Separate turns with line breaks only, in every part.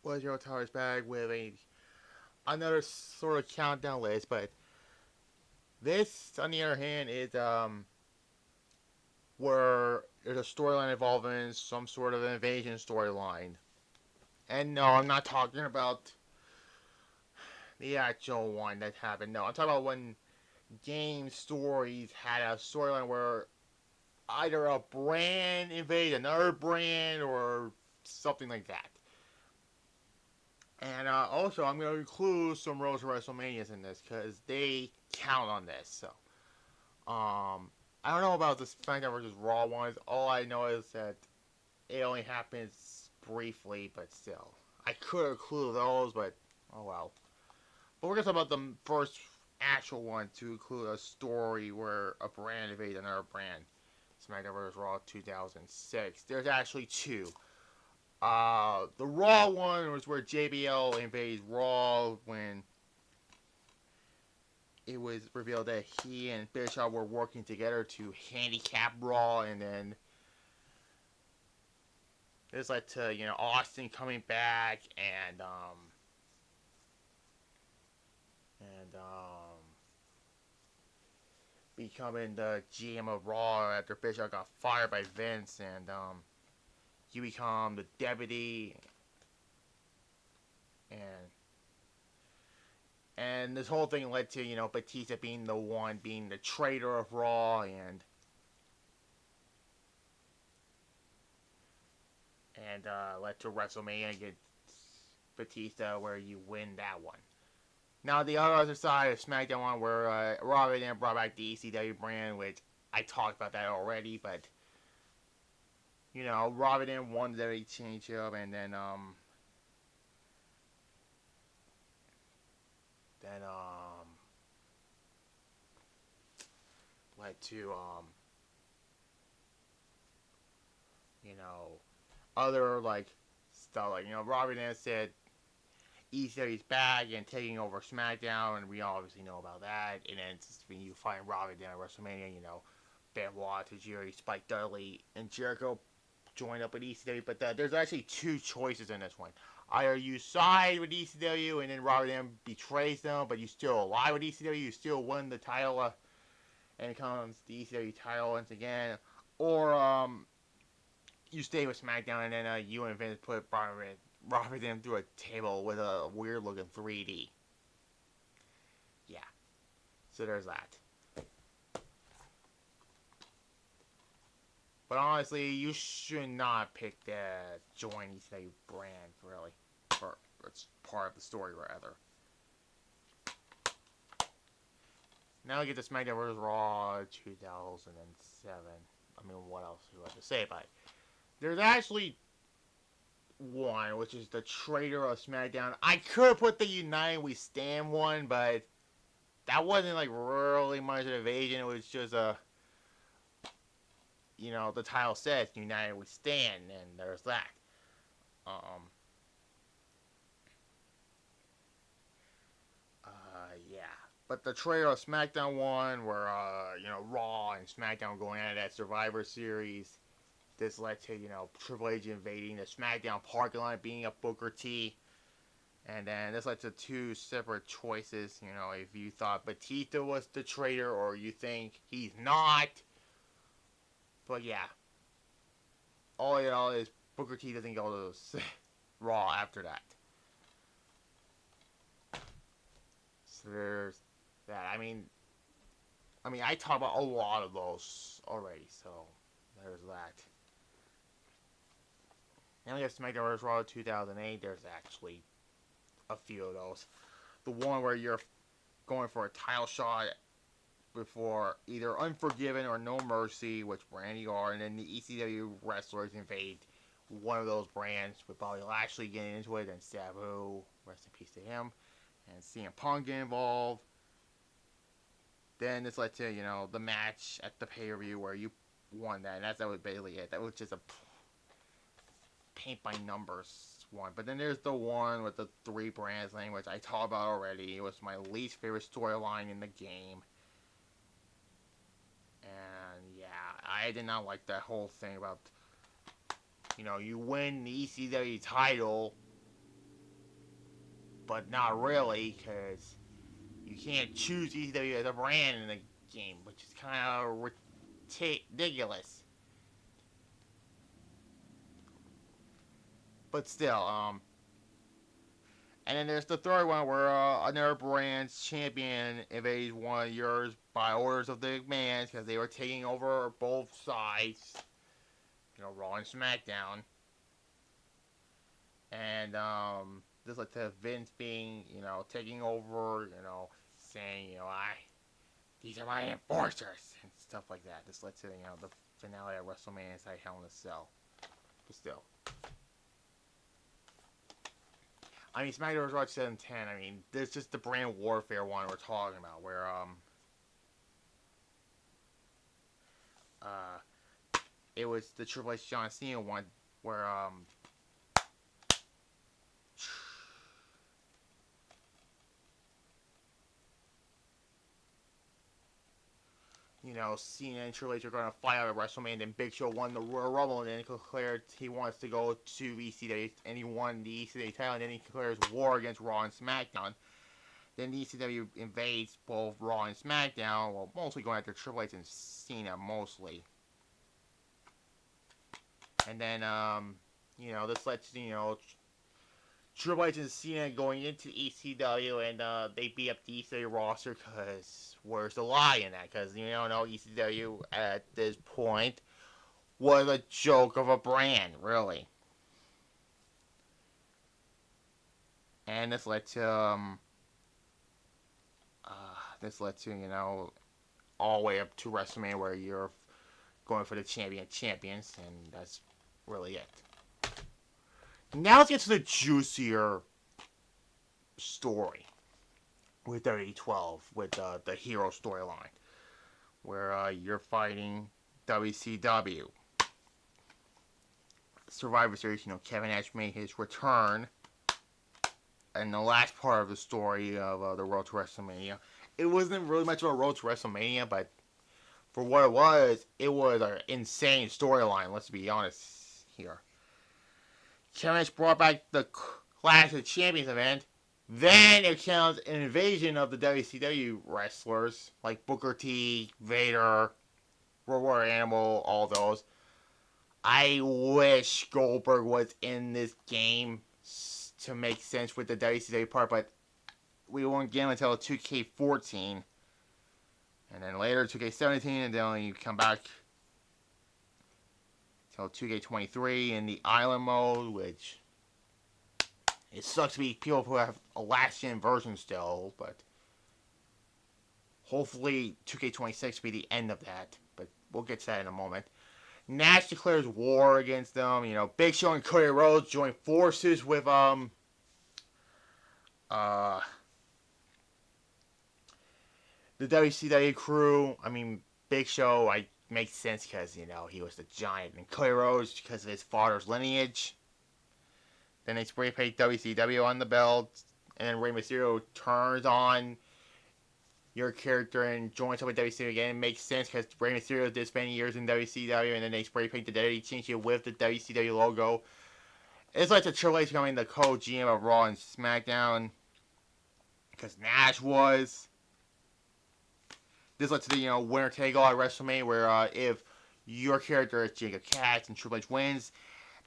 was your Towers bag with another sort of countdown list, but this, on the other hand, is where there's a storyline involving some sort of invasion storyline. And no, I'm not talking about the actual one that happened. No, I'm talking about when game stories had a storyline where either a brand invaded another brand or something like that. And also, I'm going to include some Road to WrestleManias in this because they count on this. So, I don't know about the SmackDown versus Raw ones. All I know is that it only happens briefly, but still. I could include those, but oh well. But we're going to talk about the first actual one to include a story where a brand invades another brand. SmackDown vs. Raw 2006. There's actually two. The Raw one was where JBL invades Raw when it was revealed that he and Bischoff were working together to handicap Raw, and then this led to Austin coming back and becoming the GM of Raw after Bischoff got fired by Vince, and you become the deputy, and this whole thing led to Batista being the one being the traitor of Raw, and led to WrestleMania against Batista where you win that one. Now the other side of SmackDown one where Robin then brought back the ECW brand, which I talked about that already, but Robin then won the WWE Championship, and then led to you know other like stuff like Robin then said ECW's back and taking over SmackDown, and we obviously know about that. And then when you find Robin down at WrestleMania, Benoit, Tajiri, Spike Dudley, and Jericho joined up with ECW. But there's actually two choices in this one. Either you side with ECW and then Robin then betrays them, but you still alive with ECW, you still win the title, and it comes the ECW title once again, or you stay with SmackDown and then you and Vince put Robert them through a table with a weird looking 3D. Yeah, so there's that. But honestly, you should not pick the join ECW brand, really. Or it's part of the story, rather. Now we get to SmackDown vs. Raw 2007. I mean, what else do I have to say about it? There's actually one, which is the Traitor of SmackDown. I could put the United We Stand one, but that wasn't like really much of an invasion. It was just the title says United We Stand, and there's that. Um, yeah. But the Traitor of SmackDown one, where Raw and SmackDown going at that Survivor Series, this led to Triple H invading the SmackDown parking lot, being a Booker T. And then this led to two separate choices. If you thought Batista was the traitor or you think he's not. But yeah, all in all is Booker T doesn't go to Raw after that. So there's that. I talked about a lot of those already, so there's that. Now we have SmackDown vs. Raw 2008. There's actually a few of those. The one where you're going for a title shot before either Unforgiven or No Mercy, which brand you are, and then the ECW wrestlers invade one of those brands with Bobby Lashley getting into it, and Sabu, rest in peace to him, and CM Punk get involved. Then this led to, the match at the pay-per-view where you won that, and that was basically it. That was just a paint by numbers one. But then there's the one with the three brands thing, which I talked about already. It was my least favorite storyline in the game. And yeah, I did not like that whole thing about, you win the ECW title but not really, because you can't choose ECW as a brand in the game, which is kind of ridiculous. But still, and then there's the third one where another brand's champion invades one of yours by orders of the McMahons because they were taking over both sides, Raw and SmackDown. And this led to Vince being, taking over, saying, these are my enforcers and stuff like that. This led to, the finale at WrestleMania inside Hell in a Cell. But still. I mean, SmackDown was Raw 2010. I mean, there's just the brand warfare one we're talking about, where it was the Triple H John Cena one, where Cena and Triple H are going to fight out at WrestleMania, and then Big Show won the Royal Rumble, and then declared he wants to go to ECW, and he won the ECW title, and then he declares war against Raw and SmackDown. Then the ECW invades both Raw and SmackDown, well, mostly going after Triple H and Cena, mostly. And then, this led to, Triple H and Cena going into ECW, and they beat up the ECW roster, because where's the lie in that? Because, ECW at this point was a joke of a brand, really. And this led to, all the way up to WrestleMania, where you're going for the champions, and that's really it. Now let's get to the juicier story with WWE 12, with the hero storyline, where you're fighting WCW. Survivor Series, Kevin Nash made his return, and the last part of the story of the Road to WrestleMania. It wasn't really much of a Road to WrestleMania, but for what it was an insane storyline, let's be honest here. Kevin Nash brought back the Clash of Champions event. Then it comes an invasion of the WCW wrestlers, like Booker T, Vader, World War Animal, all those. I wish Goldberg was in this game to make sense with the WCW part, but we won't get him until 2K14. And then later 2K17, and then you come back till 2K23 in the Island mode, which it sucks to be people who have a last-gen version still, but hopefully 2K26 will be the end of that, but we'll get to that in a moment. Nash declares war against them. Big Show and Cody Rhodes join forces with the WCW crew. I mean, Big Show, makes sense because, he was the giant. And Cody Rhodes because of his father's lineage. Then they spray paint WCW on the belt. And then Rey Mysterio turns on your character and joins up with WCW again. It makes sense because Rey Mysterio did spend years in WCW. And then they spray paint the WWE Championship with the WCW logo. It's like the Triple H becoming the co-GM of Raw and SmackDown. Because Nash was. This led to the, winner take all at WrestleMania, where if your character is Jacob Katz and Triple H wins,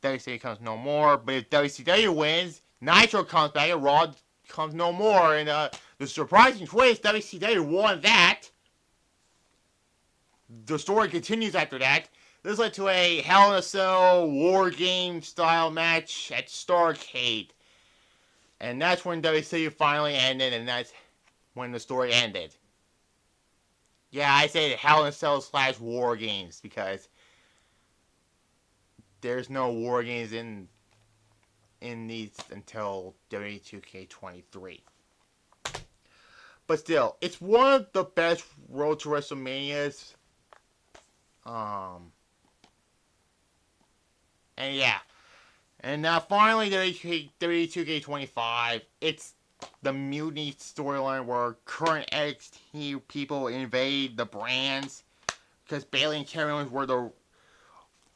WCW comes no more. But if WCW wins, Nitro comes back and Raw comes no more. And the surprising twist, WCW won that. The story continues after that. This led to a Hell in a Cell War Game style match at Starrcade. And that's when WCW finally ended, and that's when the story ended. Yeah, I say Hell in a Cell / War Games because there's no War Games in these until WWE 2K23. But still, it's one of the best Road to WrestleManias. And yeah. And now finally, WWE 2K25, it's the Mutiny storyline where current NXT people invade the brands, because Bayley and Kevin Owens were the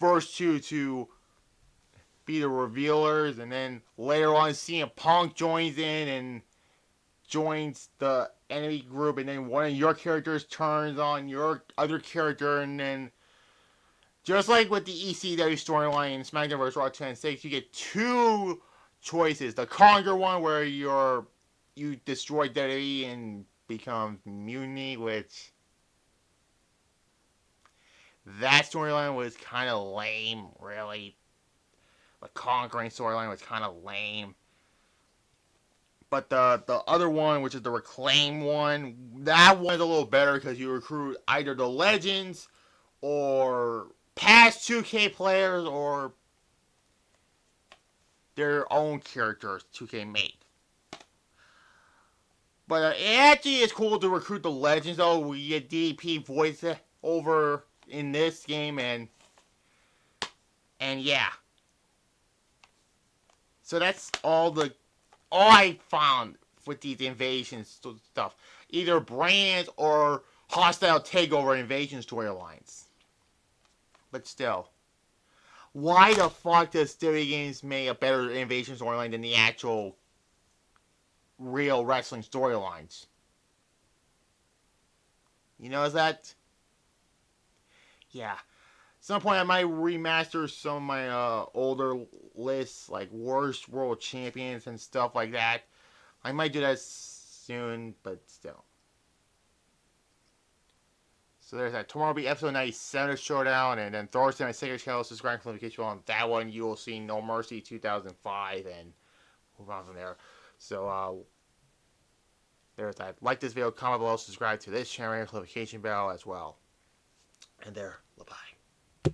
first two to be the revealers, and then later on CM Punk joins in and joins the enemy group, and then one of your characters turns on your other character, and then just like with the ECW storyline in SmackDown vs. Raw 10-6, you get two choices. The Conquer one, where you destroy WWE and become Mutiny, which that storyline was kind of lame, really. The Conquering storyline was kind of lame. But the other one, which is the Reclaim one, that one's a little better because you recruit either the Legends or past 2K players or their own characters 2K made. But it actually is cool to recruit the Legends, though. We get DDP voice over in this game, and yeah. So that's all I found with these invasion stuff. Either brands or hostile takeover invasion storylines. But still, why the fuck does WWE Games make a better invasion storyline than the actual real wrestling storylines? You know that? Yeah. At some point, I might remaster some of my older lists, like worst world champions and stuff like that. I might do that soon, but still. So there's that. Tomorrow will be episode 97 of Showdown, and then Thursday, my second channel, subscribe to notification on that one. You will see No Mercy 2005, and move on from there. So, there's that. Like this video, comment below, subscribe to this channel, notification bell as well. And there, bye-bye.